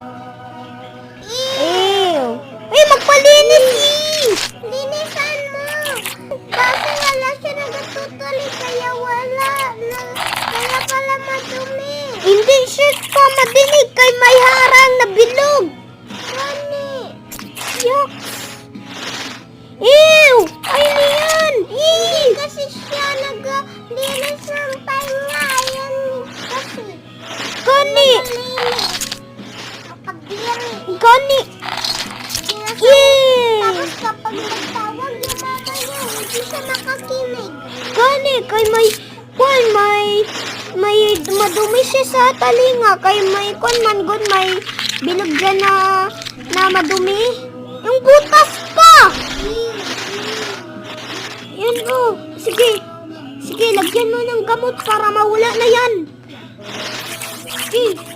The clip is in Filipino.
Ew. Ay, magpalinis Linisan mo. Kasi wala siya nagtutuloy kaya wala. Kaya pala madumi. Hindi siya pa madinig kay may harang na bilog. Gani. Yuck. Ew! Ay, ano yan? Hindi kasi siya naglinis ng pahinga. Ayan kasi. Gani! Linis. Kapagdiri. Gani! Tapos kapag nagtawag yung mama niya, hindi siya nakakinig. Gani! Kay may madumi siya sa talinga. Kay may man good, may bilog dyan na madumi. Yung butas pa! Yan oh. Sige. Sige, lagyan mo ng gamot para mawala na yan. Sige.